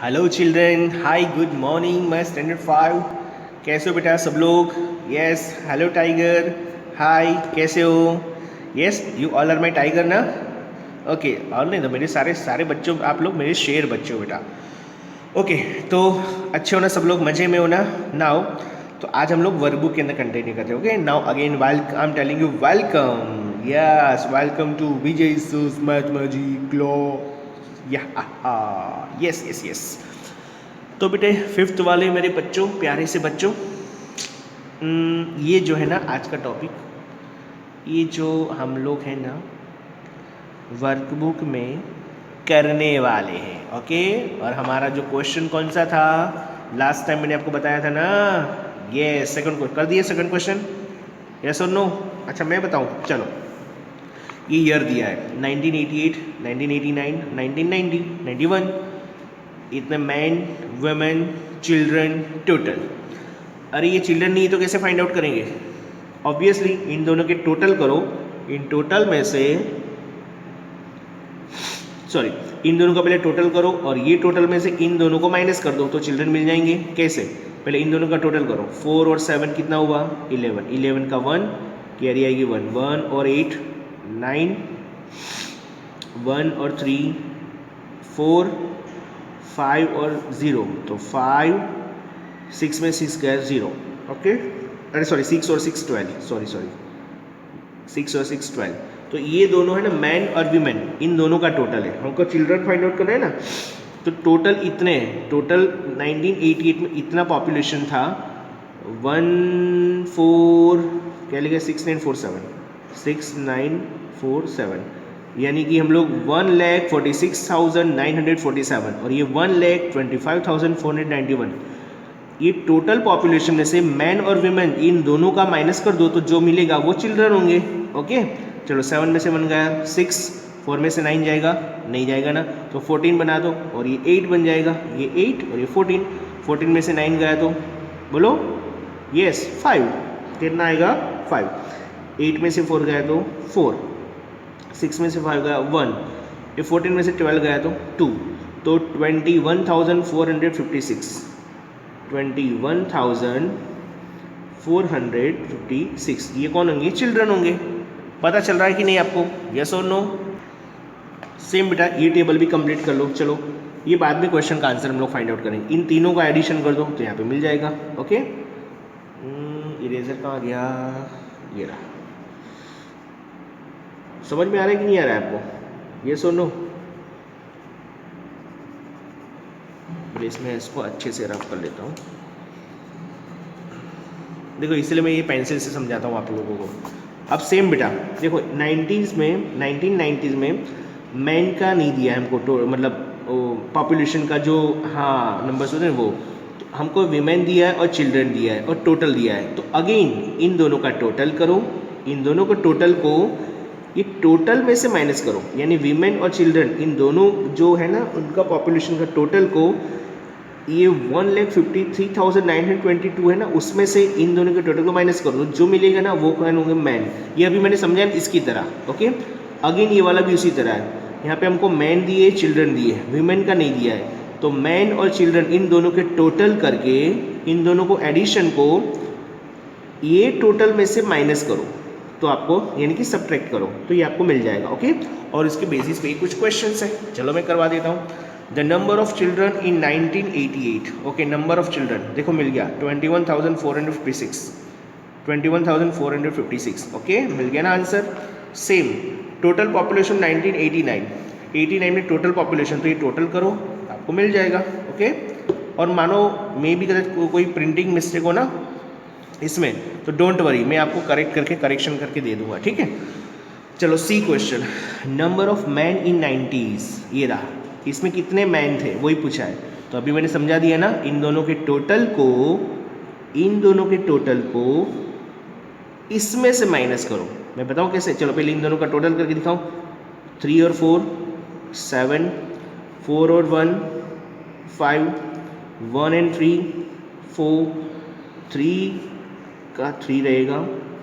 Hello children, हाय, good morning. मैं standard 5। कैसे हो बेटा सब लोग? यस, हेलो टाइगर, हाय, कैसे हो? Yes, you all are my tiger ना? ओके, और नहीं तो मेरे सारे सारे बच्चों, आप लोग मेरे शेर बच्चे हो बेटा। ओके, तो अच्छे हो ना सब लोग, मज़े में हो ना? नाउ तो आज हम लोग वर्क बुक के अंदर कंटिन्यू करते हैं। Okay, now again welcome, I am telling you welcome, yes, welcome to Vijay सूस mathematics class. Yeah, yes yes yes. तो बेटे फिफ्थ वाले मेरे बच्चों, प्यारे से बच्चों, ये जो है ना आज का टॉपिक, ये जो हम लोग हैं ना वर्कबुक में करने वाले हैं। ओके, और हमारा जो क्वेश्चन कौन सा था लास्ट टाइम मैंने आपको बताया था ना, ये सेकंड को कर दिए, सेकंड क्वेश्चन, यस और नो? अच्छा मैं बताऊं, चलो। ये ईयर दिया है 1988, 1989, 1990, 91। इतने मैन, वुमेन, चिल्ड्रन टोटल। अरे ये चिल्ड्रन नहीं तो कैसे फाइंड आउट करेंगे? ऑब्वियसली इन दोनों के टोटल करो, इन टोटल में से, सॉरी, इन दोनों का पहले टोटल करो और ये टोटल में से इन दोनों को माइनस कर दो तो चिल्ड्रन मिल जाएंगे। कैसे? पहले इन दोनों का टोटल करो, 4 और 7 कितना हुआ? 11, 11 का 1, कैरी आएगी 1, 1 और 8 9, 1 और 3 4, 5 और 0 तो 5, 6 में 6 गया 0। ओके, अरे सॉरी 6 और 6 12, सॉरी 6 और 6 12। तो ये दोनों है ना मैन और वीमेन, इन दोनों का टोटल है, हमको चिल्ड्रन फाइंड आउट करना है ना। तो टोटल इतने हैं, टोटल 1988 में इतना पॉपुलेशन था, 14 क्या लिखा, 6947, यानी कि हम लोग 1,46,947 और ये 1,25,491, ये टोटल पॉपुलेशन में से मैन और वीमेन इन दोनों का माइनस कर दो तो जो मिलेगा वो चिल्ड्रन होंगे। ओके, चलो 7 में से 1 गया 6, 4 में से 9 जाएगा, नहीं जाएगा ना, तो 14 बना दो और ये 8 बन जाएगा, ये 8 और ये 14, 14 में से 9 गया तो बोलो यस 5, कितना आएगा 5, 8 में से 4 गया तो 4, 6 में से 5 गया 1, ये 14 में से 12 गया तो 2, तो 21,456, 21,456 ये कौन होंगे? चिल्ड्रन होंगे। पता चल रहा है कि नहीं आपको? यस और नो? सेम बेटा ये टेबल भी कंप्लीट कर लो। चलो ये बाद में क्वेश्चन का आंसर हम लोग फाइंड आउट करेंगे। इन तीनों का एडिशन कर दो तो यहाँ पे मिल जाएगा। ओके, इरेजर कहाँ गया? ये रहा। समझ में आ रहा है कि नहीं आ रहा है आपको? यस और नो? इसमें इसको अच्छे से रफ कर लेता हूँ। देखो इसलिए मैं ये पेंसिल से समझाता हूँ आप लोगों को। अब सेम बेटा देखो 1990s में मैन का नहीं दिया है हमको, मतलब पॉपुलेशन का जो हाँ नंबर्स होते हैं वो, तो हमको वीमेन दिया है और चिल्ड्रन दिया है और टोटल दिया है। तो अगेन इन दोनों का टोटल करो, इन दोनों को टोटल को ये टोटल में से माइनस करो, यानी वीमेन और चिल्ड्रन इन दोनों जो है ना उनका पॉपुलेशन का टोटल को, ये 1,53,922 है ना, उसमें से इन दोनों के टोटल को माइनस कर दो, जो मिलेगा ना वो कौन होंगे? मैन। ये अभी मैंने समझाया इसकी तरह। ओके, अगेन ये वाला भी उसी तरह है, यहाँ पे हमको मैन दिए, चिल्ड्रन दिए, वीमेन का नहीं दिया है, तो मैन और चिल्ड्रन इन दोनों के टोटल करके इन दोनों को एडिशन को ये टोटल में से माइनस करो तो आपको, यानी कि सब्ट्रैक्ट करो तो ये आपको मिल जाएगा। ओके, और इसके बेसिस पे कुछ क्वेश्चंस है, चलो मैं करवा देता हूँ। The number of children in 1988। Okay, number of children देखो मिल गया 21,456, 21,456। ओके, मिल गया ना आंसर। सेम टोटल पॉपुलेशन 1989, 89 में टोटल पॉपुलेशन, तो ये टोटल करो आपको मिल जाएगा। ओके, और मानो मे भी कोई प्रिंटिंग मिस्टेक हो ना इसमें, तो डोंट वरी, मैं आपको करेक्शन करके दे दूंगा। ठीक है, चलो C question, number of man in 90s, ये रहा, इसमें कितने मैन थे वही पूछा है। तो अभी मैंने समझा दिया ना, इन दोनों के टोटल को, इन दोनों के टोटल को इसमें से माइनस करो। मैं बताऊं कैसे? चलो पहले इन दोनों का टोटल करके दिखाऊं, 3 और 4 7, 4 और 1 5, 1 एंड 3 4, 3 का 3 रहेगा,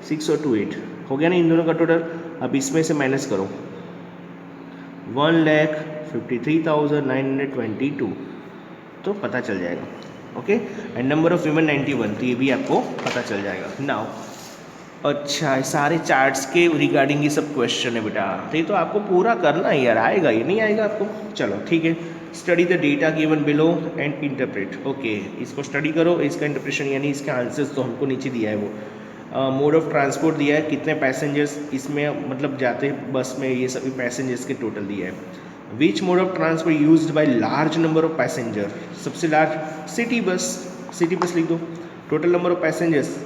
6 और 2 8, हो गया ना इन दोनों का टोटल। अब इसमें से माइनस करो, 1,53,922, तो पता चल जाएगा। Okay, and number of women 91, तो ये भी आपको पता चल जाएगा। नाउ अच्छा, ये सारे चार्ट्स के रिगार्डिंग ये सब क्वेश्चन है बेटा, तो ये तो आपको पूरा करना है यार, आएगा ये नहीं आएगा आपको। चलो ठीक है, study the data given below and interpret. Okay, इसको स्टडी करो, इसका इंटरप्रेशन यानी इसके आंसर्स तो हमको नीचे दिया है वो। मोड ऑफ ट्रांसपोर्ट दिया है, कितने पैसेंजर्स इसमें मतलब जाते हैं बस में, ये सभी पैसेंजर्स के टोटल दिया है। Which mode of transport used by large number of passenger, सबसे large city bus, city bus लिख दो। टोटल नंबर ऑफ पैसेंजर्स,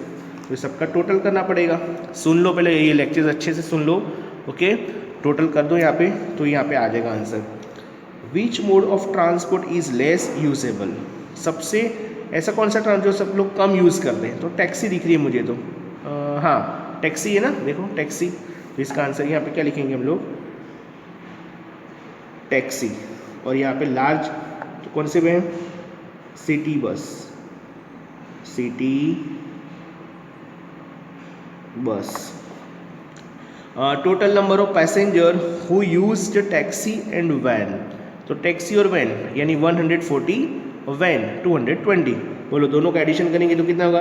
तो सबका टोटल करना पड़ेगा। सुन लो पहले, ये लेक्चर्स अच्छे से सुन लो। ओके, टोटल कर दो यहाँ पे, तो यहाँ पे आ जाएगा answer. Which mode of transport is less usable, सबसे ऐसा कौन सा ट्रांसपोर्ट जो सब लोग कम यूज़ करते हैं, तो टैक्सी दिख रही है मुझे तो। हाँ टैक्सी है ना, देखो टैक्सी, तो इसका आंसर यहाँ पे क्या लिखेंगे हम लोग, टैक्सी। और यहाँ पे लार्ज तो कौन से में है, city bus, city bus. Total number of passenger who used taxi and van, तो टैक्सी और वैन यानी 140, वैन 220। बोलो दोनों का एडिशन करेंगे तो कितना होगा,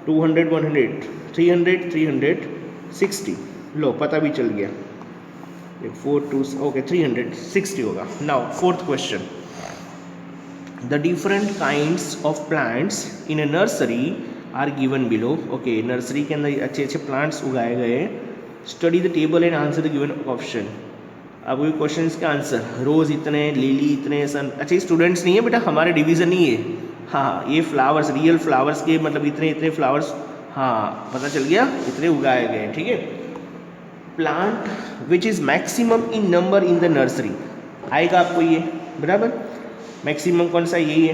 200 100 300 360। लो पता भी चल गया, 4 2 ओके 360 होगा। Now fourth question, the different kinds of plants in a nursery are given below. Okay, nursery के अंदर अच्छे अच्छे प्लांट्स उगाए गए। Study the table and answer the given option. अब ये क्वेश्चन के आंसर, रोज़ इतने, लिली इतने, सन। अच्छा ये स्टूडेंट्स नहीं है बेटा, हमारे डिवीज़न नहीं है। हाँ ये फ्लावर्स, रियल फ्लावर्स के मतलब इतने इतने फ्लावर्स, हाँ पता चल गया, इतने उगाए गए। ठीक है, plant which is maximum in number in the nursery, आएगा आपको ये बराबर। मैक्सिमम कौन सा, यही है।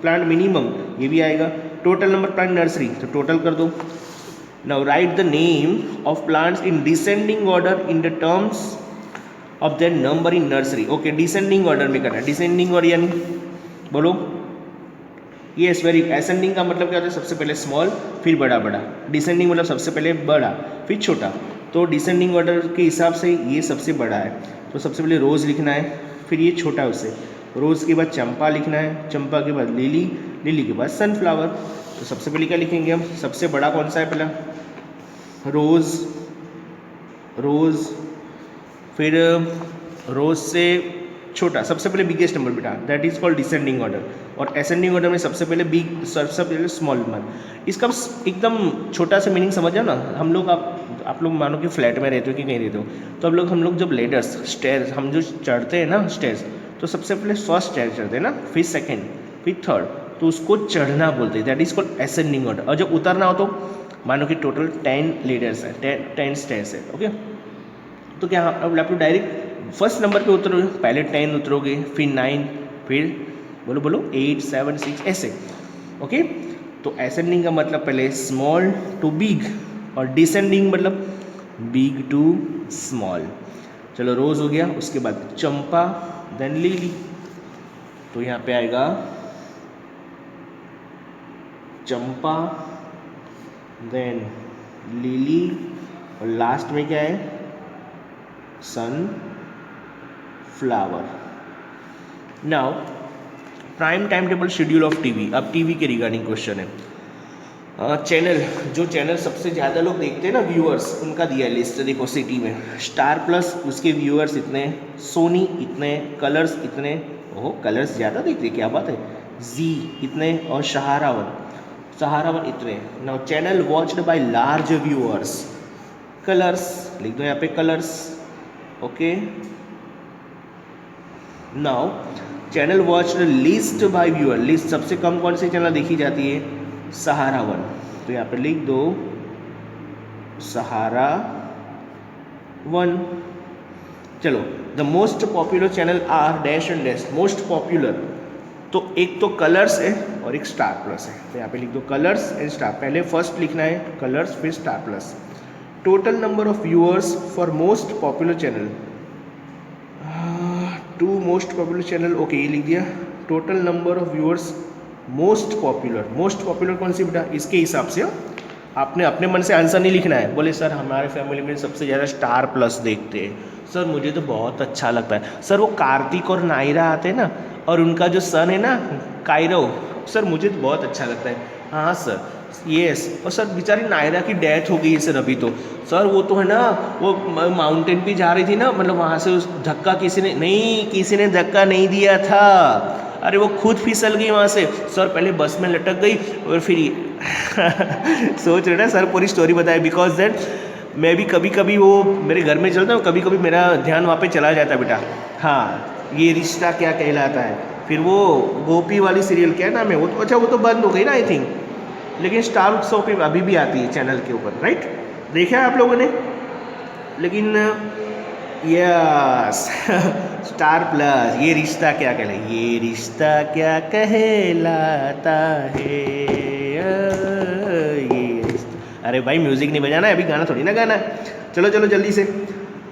प्लांट मिनिमम, ये भी आएगा। टोटल नंबर प्लांट नर्सरी, तो टोटल कर दो। Now right the name of plants in descending order in the terms of their number in nursery. Okay, descending order में करना है। डिसेंडिंग ऑर्डर यानी बोलो, यस वेरी, असेंडिंग का मतलब क्या होता है, सबसे पहले स्मॉल फिर बड़ा बड़ा। डिसेंडिंग मतलब सबसे पहले बड़ा फिर छोटा, तो डिसेंडिंग ऑर्डर के हिसाब से ये सबसे बड़ा है, तो सबसे पहले रोज़ लिखना है, फिर ये छोटा उससे, रोज़ के बाद चंपा लिखना है, चंपा के बाद लिली, लिली के बाद सनफ्लावर। तो सबसे पहले क्या लिखेंगे हम, सबसे बड़ा कौन सा है पहला, रोज़, रोज़, फिर रोज़ से छोटा, सबसे पहले बिगेस्ट नंबर बेटा, that is called descending order. और असेंडिंग ऑर्डर में सबसे पहले बिग, सबसे पहले स्मॉल वन। इसका एकदम छोटा सा मीनिंग समझ जाओ ना। हम लोग, आप लोग मानो कि फ्लैट में रहते हो कि कहीं रहते हो, तो हम लोग जब लेडर्स स्टेयर्स हम जो चढ़ते हैं ना स्टेयर्स, तो सबसे पहले फर्स्ट स्टेयर चढ़ते हैं ना, फिर सेकेंड, फिर थर्ड, तो उसको चढ़ना बोलते हैं, that is called ascending order. और जब उतरना हो तो मानो कि टोटल 10 लेडर्स है, 10 स्टेयर्स है। ओके, तो क्या अब आप डायरेक्ट फर्स्ट नंबर पे उतरोगे, पहले 10 उतरोगे, फिर 9, फिर बोलो बोलो 8 7 6 ऐसे। ओके, तो असेंडिंग का मतलब पहले स्मॉल टू बिग, और डिसेंडिंग मतलब बिग टू स्मॉल। चलो रोज़ हो गया, उसके बाद चंपा, देन लिली, तो यहाँ पे आएगा चंपा, देन लिली, और लास्ट में क्या है, sunflower. Now prime time table schedule of TV. अब टीवी के रिगार्डिंग क्वेश्चन है। चैनल, जो चैनल सबसे ज़्यादा लोग देखते हैं ना व्यूअर्स, उनका दिया है लिस्ट, देखो सिटी में स्टार प्लस उसके व्यूअर्स इतने, सोनी इतने, कलर्स इतने, ओहो कलर्स ज़्यादा देखते हैं क्या बात है, जी इतने, और सहारा वन इतने। Now channel watched by large viewers, colours लिख दो यहाँ पे colours. Okay, now channel watch list by viewer, list सबसे कम कौन सी चैनल देखी जाती है, सहारा वन, तो यहाँ पे लिख दो सहारा वन। चलो the most popular channel are dash and dash, most popular, तो एक तो कलर्स है और एक स्टार प्लस है, तो यहाँ पे लिख दो कलर्स एंड स्टार, पहले फर्स्ट लिखना है कलर्स फिर star plus. Total number of viewers for most popular channel, 2 most popular channel. Okay, ये लिख दिया। Total number of viewers most popular कौन सी बेटा, इसके हिसाब से आपने अपने मन से आंसर नहीं लिखना है। बोले सर हमारे फैमिली में सबसे ज़्यादा स्टार प्लस देखते हैं, सर मुझे तो बहुत अच्छा लगता है, सर वो कार्तिक और नायरा आते हैं ना, और उनका जो सन है ना कायरो, सर मुझे तो बहुत अच्छा लगता है। हाँ सर, यस। और सर बेचारी नायरा की डेथ हो गई है सर अभी तो। सर वो तो है ना, वो माउंटेन पे जा रही थी ना, मतलब वहाँ से उस धक्का किसी ने धक्का नहीं दिया था। अरे वो खुद फिसल गई वहाँ से सर, पहले बस में लटक गई और फिर सोच रहे ना सर पूरी स्टोरी बताए, बिकॉज दैट मैं भी कभी कभी वो मेरे घर में चलता हूँ, कभी कभी मेरा ध्यान वहाँ पे चला जाता है बेटा। हाँ, ये रिश्ता क्या कहलाता है। फिर वो गोपी वाली सीरियल क्या नाम है वो तो, अच्छा वो तो बंद हो गई ना आई थिंक, लेकिन स्टार उत्सव पे अभी भी आती है चैनल के ऊपर, राइट? देखा है आप लोगों ने? लेकिन यस स्टार प्लस, ये रिश्ता क्या कहलाता, ये रिश्ता क्या कहलाता है, ये रिश्ता। अरे भाई म्यूजिक नहीं बजाना है, अभी गाना थोड़ी ना गाना है। चलो चलो जल्दी से।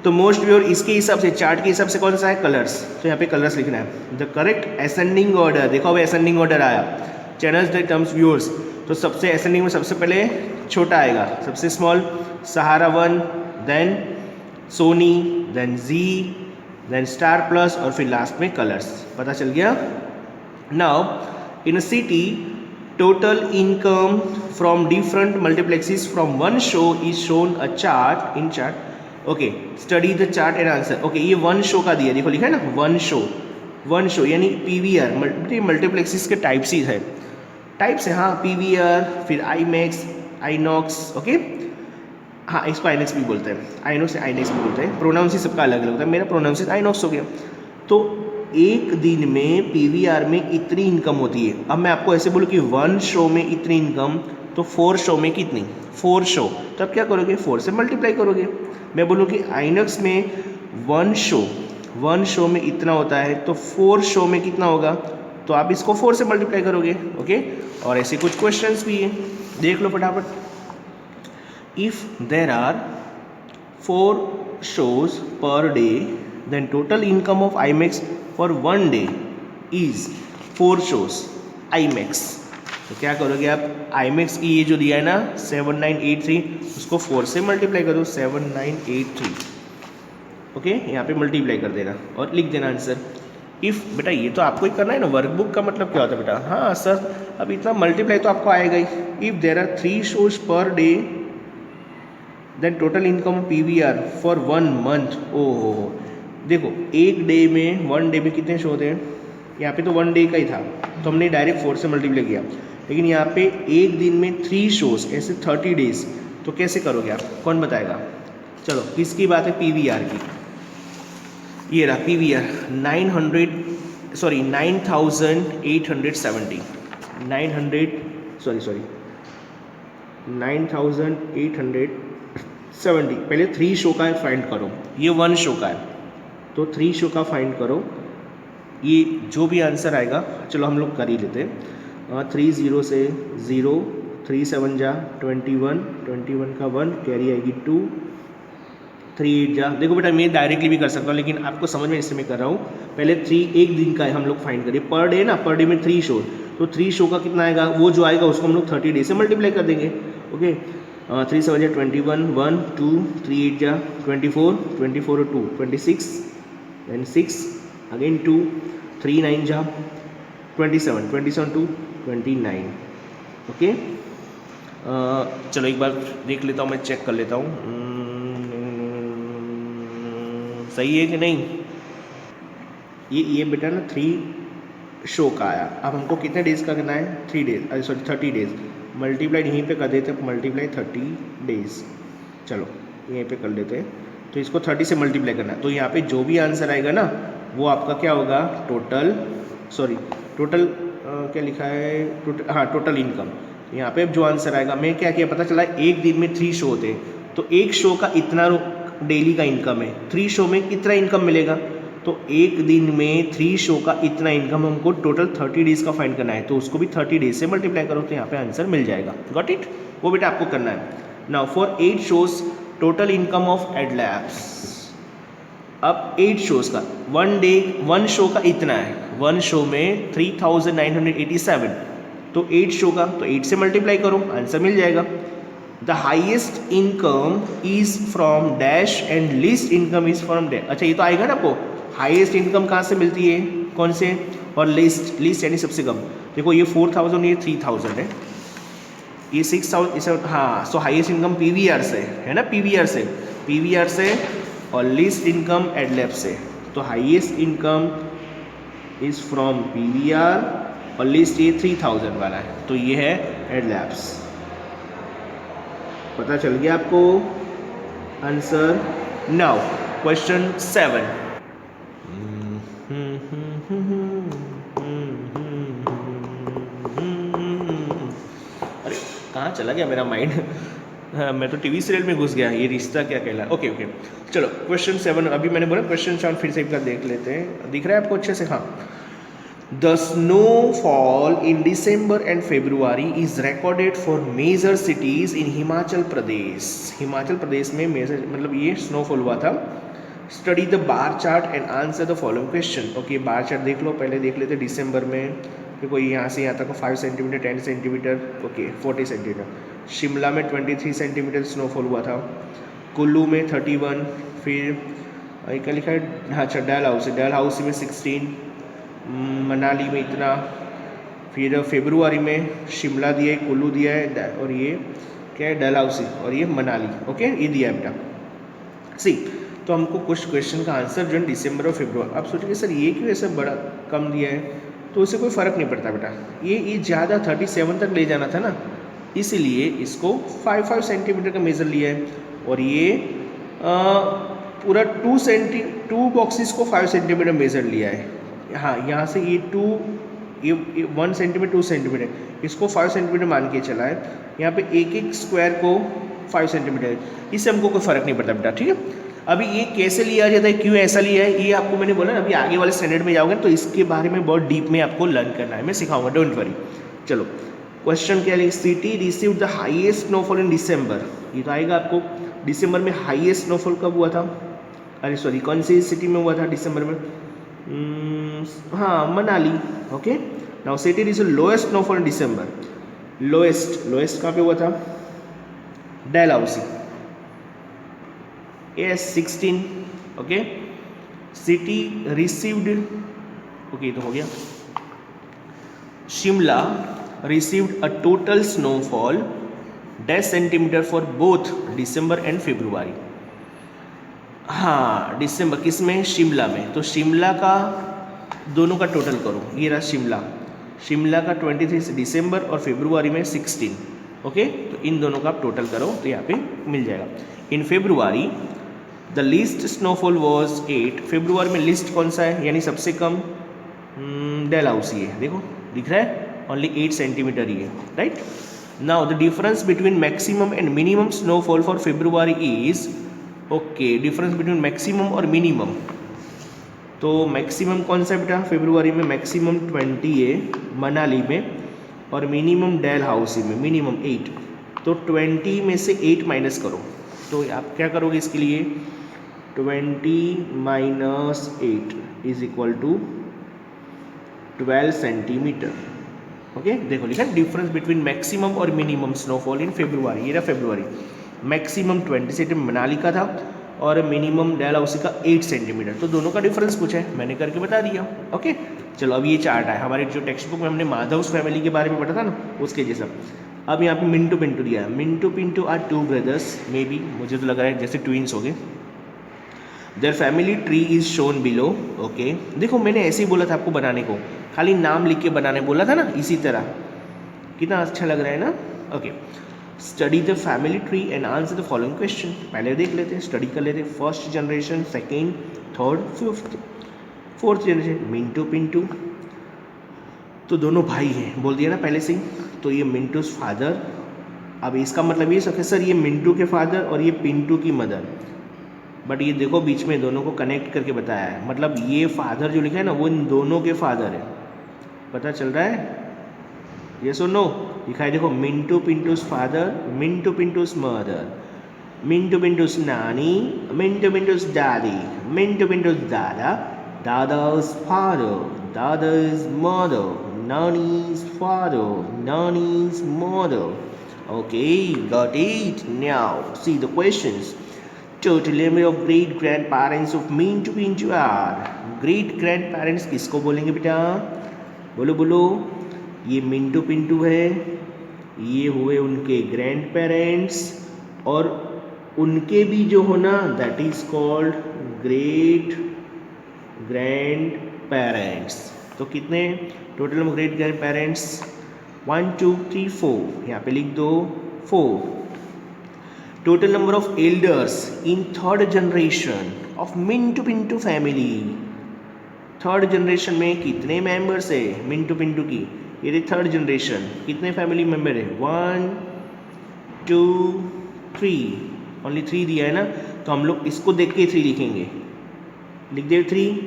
तो मोस्ट व्यूअर इसके हिसाब से, चार्ट के हिसाब से कौन सा है? कलर्स। तो यहाँ पे कलर्स लिखना है। द करेक्ट असेंडिंग ऑर्डर, देखो अब असेंडिंग ऑर्डर आया। चैनल्स द टर्म्स व्यूअर्स, तो सबसे असेंडिंग में सबसे पहले छोटा आएगा, सबसे स्मॉल सहारा 1, देन सोनी, देन जी, देन स्टार प्लस और फिर लास्ट में कलर्स। पता चल गया? Now in a city total income from different multiplexes from one show is shown a chart in chart. Okay, study the chart and answer. Okay, ये one show का दिया, देखो लिखा है ना वन शो यानी पीवीआर, मल्टीप्लेक्सिस के टाइप्स ही है, टाइप्स है। हाँ, पीवीआर, फिर आईमैक्स, आईनॉक्स, ओके। हाँ, इसको आईनॉक्स भी बोलते हैं, आईनॉक्स आईनॉक्स भी बोलते हैं, प्रोनाउंस ही सबका अलग अलग होता है। मेरा प्रोनाउंस आईनॉक्स हो गया। तो एक दिन में पीवीआर में इतनी इनकम होती है। अब मैं आपको ऐसे बोलूँ कि वन शो में इतनी इनकम, तो 4 शो में कितनी? 4 शो, तो अब क्या करोगे? 4 से मल्टीप्लाई करोगे। मैं बोलूँ कि आइनॉक्स में वन शो में इतना होता है, तो 4 शो में कितना होगा? तो आप इसको 4 से मल्टीप्लाई करोगे, ओके। और ऐसे कुछ क्वेश्चंस भी हैं, देख लो फटाफट। If there are 4 shows per day, then total income of IMAX for one day is 4 shows IMAX। तो क्या करोगे आप? IMAX की ये जो दिया है ना 7983, उसको 4 से मल्टीप्लाई करो, 7983, ओके। यहाँ पे मल्टीप्लाई कर देना और लिख देना आंसर। इफ़, बेटा ये तो आपको ही करना है ना, वर्कबुक का मतलब क्या होता है बेटा? हाँ सर, अब इतना मल्टीप्लाई तो आपको आएगा ही। If there are 3 shows per day, then total income PVR for 1 month। ओहो, देखो एक डे में, 1 डे में कितने शो होते हैं? यहाँ पे तो 1 डे का ही था, तो हमने डायरेक्ट 4 से मल्टीप्लाई किया। लेकिन यहाँ पे एक दिन में 3 shows, ऐसे 30 days, तो कैसे करोगे आप? कौन बताएगा? चलो, किसकी बात है? PVR की। ये रहा PVR 9870, 9870। पहले 3 शो का फाइंड करो, ये 1 शो का है, तो 3 शो का फाइंड करो। ये जो भी आंसर आएगा, चलो हम लोग कर ही लेते हैं। 3 0 से 0, 3 7 जा 21, 21 का 1 कैरी आएगी 2, 3 8 जा। देखो बेटा मैं डायरेक्टली भी कर सकता हूँ, लेकिन आपको समझ में इससे मैं कर रहा हूँ। पहले 3 एक दिन का है, हम लोग फाइंड करिए पर डे ना, पर डे में 3 शो, तो 3 शो का कितना आएगा? वो जो आएगा उसको हम लोग 30 डे से मल्टीप्लाई कर देंगे, ओके। 3 7 जा 21, 1 2, 3 8 जा 24, 24 और 2 26, then 6 again 2, 3 9 जा 27, 27 2 29, ओके। चलो एक बार देख लेता हूँ, मैं चेक कर लेता हूँ सही है कि नहीं। ये बेटा ना 3 शो का आया। अब हमको कितने डेज़ का करना है? 3 डेज, सॉरी 30 डेज। मल्टीप्लाई यहीं पे कर देते हैं, मल्टीप्लाई 30 डेज। चलो यहीं पे कर लेते हैं, तो इसको 30 से मल्टीप्लाई करना है। तो यहाँ पे जो भी आंसर आएगा ना, वो आपका क्या होगा? टोटल क्या लिखा है? Total income. यहाँ पे जो आंसर आएगा, मैं क्या किया पता चला, एक दिन में 3 शो होते हैं, तो एक शो का इतना डेली का इनकम है, 3 शो में कितना इनकम मिलेगा? तो एक दिन में 3 शो का इतना इनकम हमको टोटल 30 डेज़ का फाइंड करना है, तो उसको भी 30 डेज से मल्टीप्लाई करो, तो यहाँ पे आंसर मिल जाएगा। Got it? वो बेटा आपको करना है। Now for 8 shows total income of Adlabs. अब 8 शोज़ का 1 शो का इतना है, 1 शो में 3987, तो 8 शो का, तो 8 से मल्टीप्लाई करो, आंसर मिल जाएगा। The highest income is from dash and least income is from dash. अच्छा ये तो आएगा ना आपको, हाईएस्ट इनकम कहाँ से मिलती है? कौन से? और लीस्ट लीस्ट यानी सबसे कम। देखो ये 4000, ये 3000 है, ये 6000, इसे हाँ। सो हाईएस्ट इनकम पीवीआर से है ना, पीवीआर से और लीस्ट इनकम एडलैब से। तो highest income is from PVR और लीस्ट ये 3000 वाला है, तो ये है एडलैब्स। पता चल गया आपको आंसर। Now question 7। अरे कहाँ चला गया मेरा माइंड मैं तो टीवी सीरियल में घुस गया। ये रिश्ता क्या कहला। ओके ओके, चलो क्वेश्चन 7। अभी मैंने बोला क्वेश्चन 7 फिर से एक बार देख लेते हैं। दिख रहा है आपको अच्छे से? हाँ। The snowfall in December and February is recorded for major cities in Himachal Pradesh. Himachal Pradesh में मेजर मतलब ये स्नोफॉल हुआ था। Study the bar chart and answer the following question. Okay, bar chart देख लो, पहले देख लेते दिसंबर में। देखो यहाँ से यहाँ तक 5 centimetre, 10 centimetre, okay 40 centimetre. Shimla में 23 सेंटीमीटर स्नोफॉल हुआ था। कुल्लू में 31, फिर क्या लिखा है, हाँ अच्छा डल हाउसी में 16, मनाली में इतना, फिर फेब्रुआरी में शिमला दिया है, कुल्लू दिया है, और ये क्या है डल हाउसी, और ये मनाली। ओके, ये दिया है बेटा। सी तो हमको कुछ क्वेश्चन का आंसर जो है दिसंबर और फेब्रुआरी। आप सोचिए सर ये क्यों ऐसा बड़ा कम दिया है, तो उससे कोई फ़र्क नहीं पड़ता बेटा। ये ज़्यादा 37 तक ले जाना था ना, इसीलिए इसको 5 सेंटीमीटर का मेज़र लिया है। और ये पूरा 2 बॉक्सेस को 5 सेंटीमीटर मेज़र लिया है। हाँ, यहाँ से ये 1 सेंटीमीटर 2 सेंटीमीटर, इसको 5 सेंटीमीटर मान के चला है। यहाँ पे एक स्क्वायर को 5 सेंटीमीटर, इससे हमको कोई फ़र्क नहीं पड़ता बेटा। ठीक है, अभी ये कैसे लिया जाता है, क्यों ऐसा लिया है, ये आपको मैंने बोला ना, अभी आगे वाले स्टैंडर्ड में जाओगे तो इसके बारे में बहुत डीप में आपको लर्न करना है, मैं सिखाऊंगा, डोंट वरी। चलो क्वेश्चन क्या है, city received the highest snowfall in December. ये तो आएगा आपको, दिसंबर में हाईएस्ट स्नोफॉल कब हुआ था, अरे सॉरी कौन सी सिटी में हुआ था दिसंबर में, हाँ Manali. Okay, now city received lowest snowfall in December. Lowest कहाँ पे हुआ था, Dalhousie, yes 16। Okay, city received, okay तो हो गया। Shimla received a total snowfall 10 centimetre for both December and February. हाँ दिसंबर किस में, शिमला में। तो शिमला का दोनों का टोटल करो, ये रहा शिमला का 23 दिसंबर और फेब्रुआरी में 16। ओके, तो इन दोनों का आप टोटल करो तो यहाँ पे मिल जाएगा। In February the least snowfall was 8। February में लिस्ट कौन सा है, यानी सबसे कम डलहौसी है। देखो दिख रहा है, ओनली 8 सेंटीमीटर ही है, right. Now the difference between maximum and minimum snowfall for February is, okay difference between maximum और मिनिमम। तो मैक्सिमम कौन सा बेटा, फेब्रुआरी में मैक्सिमम 20 है मनाली में, और मिनिमम डलहौसी में मिनिमम 8। तो 20 में से 8 माइनस करो, तो आप क्या करोगे इसके लिए, 20 minus 8 is equal to 12 centimetre. Okay, देखो लिखा डिफरेंस बिटवीन मैक्सिमम और मिनिमम स्नोफॉल इन फेब्रुआरी। ये रहा फेब्रुआरी, मैक्सिमम 20 सेंटीमीटर मनाली का था और मिनिमम डलहौसी का 8 सेंटीमीटर। तो दोनों का डिफरेंस पूछा है, मैंने करके बता दिया। ओके, चलो अब ये चार्ट है हमारे जो टेक्स्ट बुक में हमने माधव्स फैमिली के बारे में पढ़ा था ना, उसके जैसा। अब यहाँ पे मिंटू पिंटू दिया है। Mintu Pintu are 2 brothers, maybe मुझे तो लग रहा है जैसे ट्विंस हो गए। Their family tree is shown below. Okay, देखो मैंने ऐसे ही बोला था आपको बनाने को, खाली नाम लिख के बनाने बोला था ना, इसी तरह। कितना अच्छा लग रहा है ना। Okay, study the family tree and answer the following question. पहले देख लेते हैं, स्टडी कर लेते हैं। First generation, second, third, fifth, fourth generation. Mintu Pintu तो दोनों भाई हैं, बोल दिया ना पहले से ही। तो ये मिंटूज फादर, अब इसका मतलब ये सर ये मिंटू के फादर और ये पिंटू की मदर, बट ये देखो बीच में दोनों को कनेक्ट करके बताया है, मतलब ये फादर जो लिखा है ना वो इन दोनों के फादर है। पता चल रहा है, ये सो नो लिखा है, देखो मिंटू पिंटूज फादर, मिंटू पिंटूज मदर, मिंटू पिंटूज नानी, मिंटू पिंटूज डैडी, मिंटू पिंटूज दादा, दादा's father, दादा's mother, Nani's father, Nani's mother. Okay, got it. Now, see the questions. Total number of great grandparents of Mintu Pintu are. Great grand parents किसको बोलेंगे बेटा? बोलो बोलो। ये मिंटू पिंटू है, ये हुए उनके ग्रैंड पेरेंट्स, और उनके भी जो हो ना that is called great grand parents. तो कितने total number great grand parents? 1 2 3 4, यहाँ पे लिख दो 4। Total number of elders in third generation of Mintu Pintu family. Third generation में कितने मेंबर्स है मिंटू पिंटू की? ये थर्ड जनरेशन, कितने फैमिली मेंबर है? 1 2 3, ओनली 3 दिया है ना, तो हम लोग इसको देख के 3 लिखेंगे। लिख दे 3,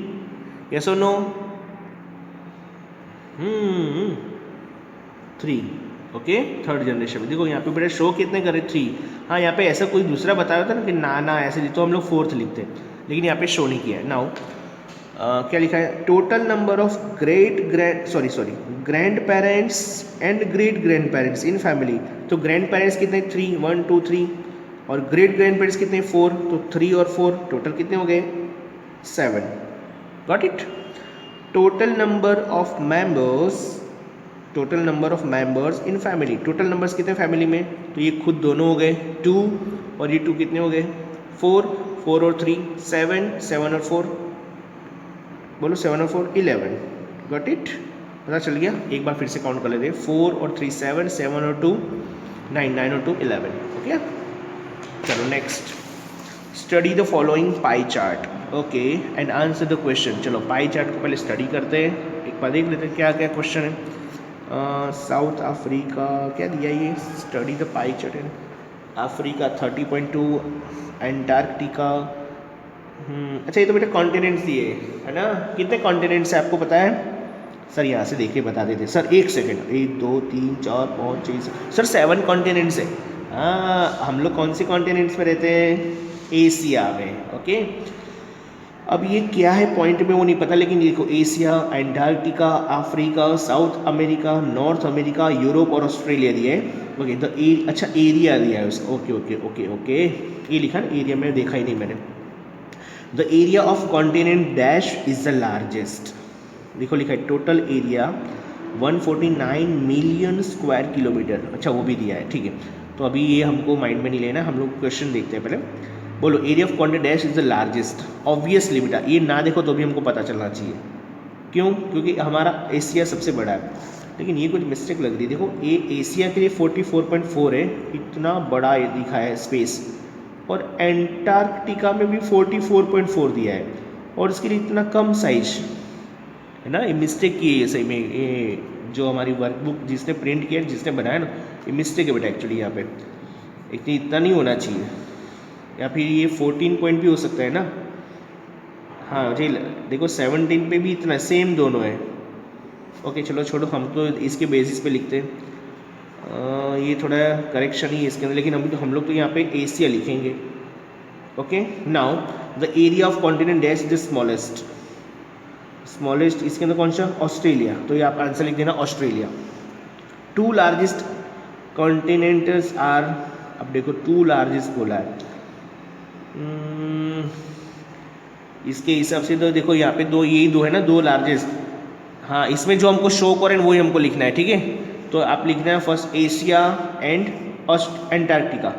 यस और नो? 3, ओके। थर्ड जनरेशन में देखो यहाँ पे बेटा शो कितने करे? 3। हाँ, यहाँ पे ऐसा कोई दूसरा बताया होता ना कि ना ऐसे तो हम लोग 4th लिखते हैं, लेकिन यहाँ पे शो नहीं किया है। नाउ क्या लिखा है? Total number of grand parents and great grand parents in family. तो ग्रैंड पेरेंट्स कितने? 3, 1 2 3, और ग्रेट ग्रैंड पेरेंट्स कितने? 4। तो 3 और 4 टोटल कितने हो गए? 7। Got it? Total number of members in family. Total numbers कितने फैमिली में? तो ये खुद दोनों हो गए 2, और ये 2 कितने हो गए? 4 और 3 7, 7 और 4 बोलो 7 और 4 11। Got it? पता चल गया? एक बार फिर से काउंट कर लेते हैं। 4 और 3 7, 7 और 2 9, 9 और 2 11। ओके, चलो next. Study the following pie chart, okay, and answer the question. चलो पाई चार्ट को पहले स्टडी करते हैं, एक बार देख लेते हैं क्या क्या क्वेश्चन है। साउथ अफ्रीका क्या दिया ये? स्टडी द पाई चार्ट है अफ्रीका 30.2, एंटार्क्टिका। अच्छा, ये तो बेटा कॉन्टिनेंट्स दिए है ना। कितने कॉन्टिनेंट्स है आपको पता है? सर यहाँ से देख के बता देते सर। एक सेकेंड, 1 2 3 4 5 6 सर 7 कॉन्टिनेंट्स है। हाँ, हम लोग कौन से कॉन्टिनेंट्स में रहते हैं? एशिया में। ओके, अब ये क्या है पॉइंट में वो नहीं पता, लेकिन देखो Asia, Antarctica, Africa, south America, north America, Europe और ऑस्ट्रेलिया दिया है। ओके, तो अच्छा एरिया दिया है उसका। ओके ओके ओके ओके, ये लिखा ना एरिया, मैंने देखा ही नहीं मैंने। The area of continent dash is the largest. देखो लिखा है total area 149 million square kilometre. अच्छा, वो भी दिया है, ठीक है। तो अभी ये हमको माइंड में नहीं लेना, हम लोग क्वेश्चन देखते हैं पहले। बोलो area of continent dash is the largest. Obviously बेटा ये ना देखो तो भी हमको पता चलना चाहिए। क्यों? क्योंकि हमारा एशिया सबसे बड़ा है। लेकिन ये कुछ मिस्टेक लग रही है। देखो ये एशिया के लिए 44.4 है, इतना बड़ा ये दिखा है स्पेस, और एंटार्क्टिका में भी 44.4 दिया है, और इसके लिए इतना कम साइज है ना। ये मिस्टेक की है सही में, ये जो हमारी वर्कबुक जिसने प्रिंट किया, जिसने बनाया ना, ये मिस्टेक है बेटा एक्चुअली। यहाँ पे इतना नहीं होना चाहिए, या फिर ये 14 पॉइंट भी हो सकता है ना। हाँ जी, देखो 17 पे भी इतना सेम दोनों है। ओके चलो छोड़ो, हम तो इसके बेसिस पे लिखते हैं। ये थोड़ा करेक्शन ही है इसके अंदर, लेकिन हम लोग तो यहाँ पे एशिया लिखेंगे। Okay, now the area of continent dash is the smallest. Smallest इसके अंदर कौन सा? ऑस्ट्रेलिया। तो ये आप आंसर लिख देना ऑस्ट्रेलिया। 2 लार्जेस्ट कॉन्टिनेंट्स आर, अब देखो 2 लार्जेस्ट बोला है, इसके हिसाब से तो देखो यहाँ पे दो, यही दो है ना, 2 लार्जेस्ट। हाँ, इसमें जो हमको शो करें वही हमको लिखना है, ठीक है। तो आप लिखना है फर्स्ट एशिया एंड एंटार्क्टिका।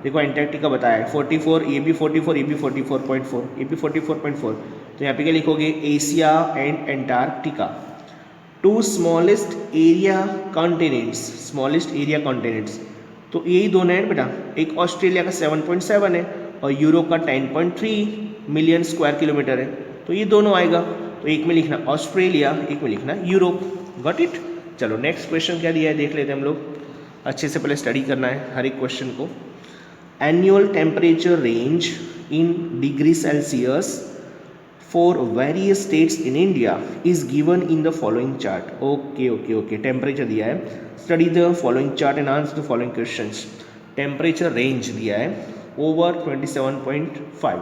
देखो एंटार्क्टिका बताया है 44, ये भी 44, ये भी 44.4, ये भी 44.4। तो यहाँ पे क्या लिखोगे? Asia and Antarctica. 2 smallest area continents, smallest area continents, तो यही दोनों है बेटा। एक ऑस्ट्रेलिया का 7.7 है, और यूरोप का 10.3 मिलियन स्क्वायर किलोमीटर है। तो ये दोनों आएगा, तो एक में लिखना ऑस्ट्रेलिया, एक में लिखना यूरोप। Got it? चलो नेक्स्ट क्वेश्चन क्या दिया है देख लेते हैं हम लोग। अच्छे से पहले स्टडी करना है हर एक क्वेश्चन को। Annual temperature range in degree Celsius for various states in India is given in the following chart. Okay okay okay, temperature दिया है। Study the following chart and answer the following questions. Temperature range दिया है over 27.5।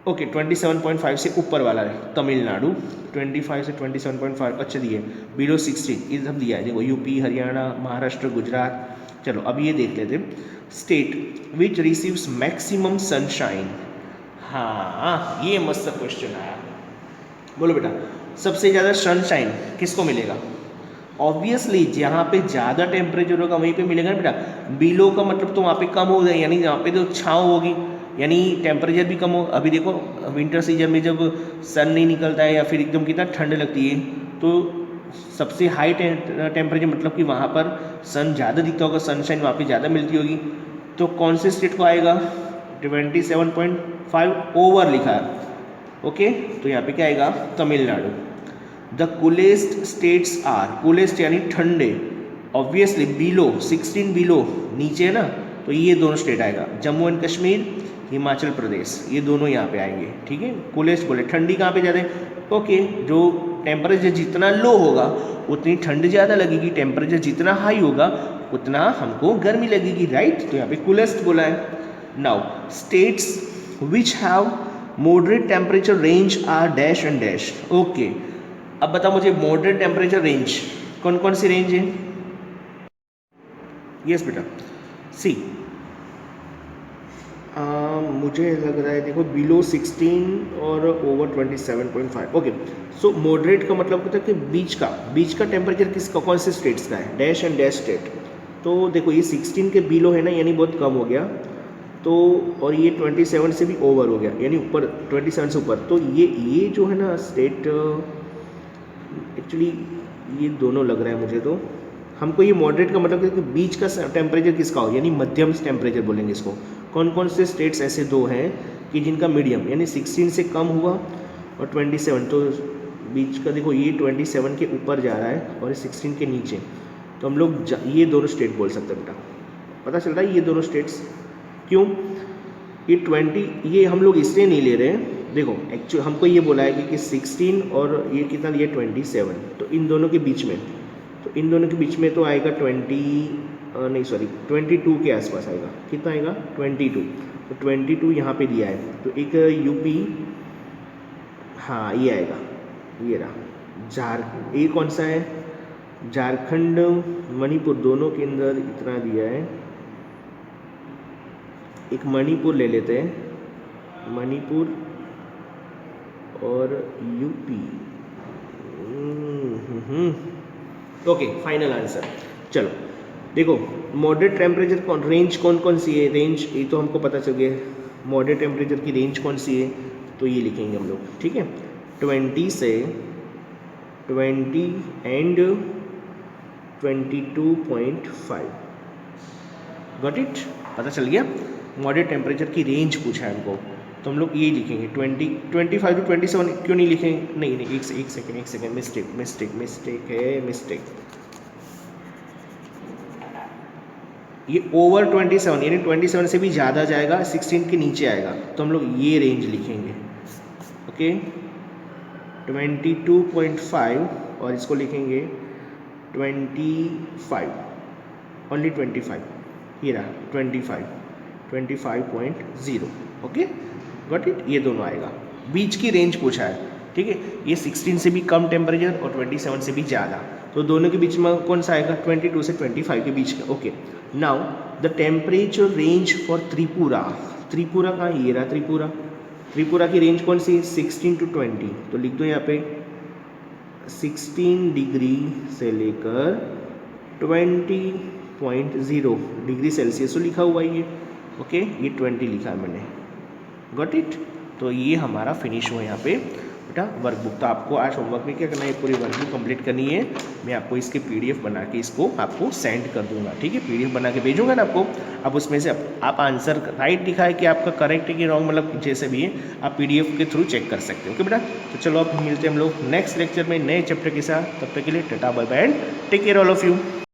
Okay, 27.5 से ऊपर वाला है तमिलनाडु, 25 से 27.5 अच्छे दिए। बिलो 16 ये सब दिया है, देखो यूपी, हरियाणा, महाराष्ट्र, गुजरात। चलो अब ये देख लेते हैं। State which receives maximum sunshine. हाँ, ये मस्त क्वेश्चन आया। बोलो बेटा, सबसे ज़्यादा सनशाइन किसको मिलेगा? ऑब्वियसली जहाँ पे ज़्यादा टेम्परेचर होगा वहीं पे मिलेगा ना बेटा। बिलो का मतलब तो वहाँ पे कम हो जाए, यानी जहाँ पे तो छाँव होगी, यानी टेम्परेचर भी कम हो। अभी देखो विंटर सीजन में जब सन नहीं निकलता है या फिर एकदम कितना ठंड लगती है, तो सबसे हाई टेम्परेचर मतलब कि वहाँ पर सन ज़्यादा दिखता होगा, सनशाइन वहाँ पे ज़्यादा मिलती होगी। तो कौन से स्टेट को आएगा? 27.5 ओवर लिखा है। ओके, तो यहाँ पे क्या आएगा? Tamil Nadu. The coolest states are, coolest यानी ठंडे, ऑब्वियसली बिलो 16 बिलो नीचे है ना, तो ये दोनों स्टेट आएगा, जम्मू एंड कश्मीर, हिमाचल प्रदेश, ये दोनों यहाँ पे आएंगे। ठीक है, कूलेस्ट बोले ठंडी कहाँ पे ज़्यादा है? ओके, जो टेम्परेचर जितना लो होगा उतनी ठंड ज़्यादा लगेगी, टेम्परेचर जितना हाई होगा उतना हमको गर्मी लगेगी, राइट? तो यहाँ पे कूलेस्ट बोला है। Now states which have moderate temperature range are dash and dash. Okay, अब बताओ मुझे मॉडरेट टेम्परेचर रेंज कौन कौन सी रेंज है? यस बेटा, सी मुझे लग रहा है, देखो बिलो 16 और ओवर 27.5। ओके, सो मॉडरेट का मतलब होता है कि बीच का टेम्परेचर किसका, कौन से स्टेट्स का है? Dash and dash state. तो देखो ये 16 के बिलो है ना, यानी बहुत कम हो गया, तो और ये 27 से भी ओवर हो गया, यानी ऊपर 27 से ऊपर। तो ये जो है ना स्टेट, एक्चुअली ये दोनों लग रहा है मुझे। तो हमको ये मॉडरेट का मतलब है कि बीच का टेम्परेचर किसका हो, यानी मध्यम टेम्परेचर बोलेंगे इसको। कौन कौन से स्टेट्स ऐसे दो हैं कि जिनका मीडियम, यानी 16 से कम हुआ और 27, तो बीच का देखो ये 27 के ऊपर जा रहा है और 16 के नीचे, तो हम लोग ये दोनों स्टेट बोल सकते हैं बेटा। पता चल रहा है ये दोनों स्टेट्स क्यों? ये 20 ये हम लोग इसलिए नहीं ले रहे हैं, देखो एक्चुअली हमको ये बोला है कि 16 और ये कितना, ये 27, तो इन दोनों के बीच में, तो इन दोनों के बीच में तो आएगा 22 के आसपास आएगा। कितना आएगा? 22। तो 22 यहाँ पे दिया है, तो एक यूपी, हाँ ये आएगा, ये रहा ये कौन सा है? झारखंड, मणिपुर, दोनों के अंदर इतना दिया है। एक मणिपुर ले लेते हैं, मणिपुर और यूपी। Okay, final answer. चलो देखो, मॉडरेट टेम्परेचर रेंज कौन कौन सी है? रेंज ये तो हमको पता चल गया, मॉडरेट टेम्परेचर की रेंज कौन सी है, तो ये लिखेंगे हम लोग। ठीक है, 20 से 20 एंड 22.5। Got it? पता चल गया, मॉडरेट टेम्परेचर की रेंज पूछा है हमको, तो हम लोग ये लिखेंगे 25 टू 27। क्यों नहीं लिखेंगे? नहीं, एक सेकेंड, मिस्टेक है। ये ओवर 27 यानी 27 से भी ज़्यादा जाएगा, 16 के नीचे आएगा, तो हम लोग ये रेंज लिखेंगे। ओके, 22.5 और इसको लिखेंगे 25, ओनली 25, ये रहा 25.0। Okay, got it? ये दोनों आएगा, बीच की रेंज पूछा है। ठीक है, ये 16 से भी कम टेम्परेचर और 27 से भी ज़्यादा, तो दोनों के बीच में कौन सा आएगा? 22 से 25 के बीच का। Okay, now the temperature range for Tripura. Tripura कहाँ? ये रहा त्रिपुरा की रेंज कौन सी? 16 टू 20। तो लिख दो यहाँ पे 16 डिग्री से लेकर 20.0 डिग्री सेल्सियस, तो लिखा हुआ है ये। ओके, ये 20 लिखा है मैंने। Got it? तो ये हमारा फिनिश हुआ यहाँ पे बेटा वर्कबुक। तो आपको आज होमवर्क में क्या करना है, पूरी वर्कबुक कंप्लीट करनी है। मैं आपको इसके पीडीएफ बना के इसको आपको सेंड कर दूंगा। ठीक है, पीडीएफ बना के भेजूंगा ना आपको। अब उसमें से आप आंसर राइट लिखा है कि आपका करेक्ट है कि रॉन्ग, मतलब जैसे भी है आप पीडीएफ के थ्रू चेक कर सकते हो। ओके बेटा, तो चलो अब मिलते हैं हम लोग नेक्स्ट लेक्चर में नए चैप्टर के साथ। तब तक के लिए tata bye bye and take care all of you.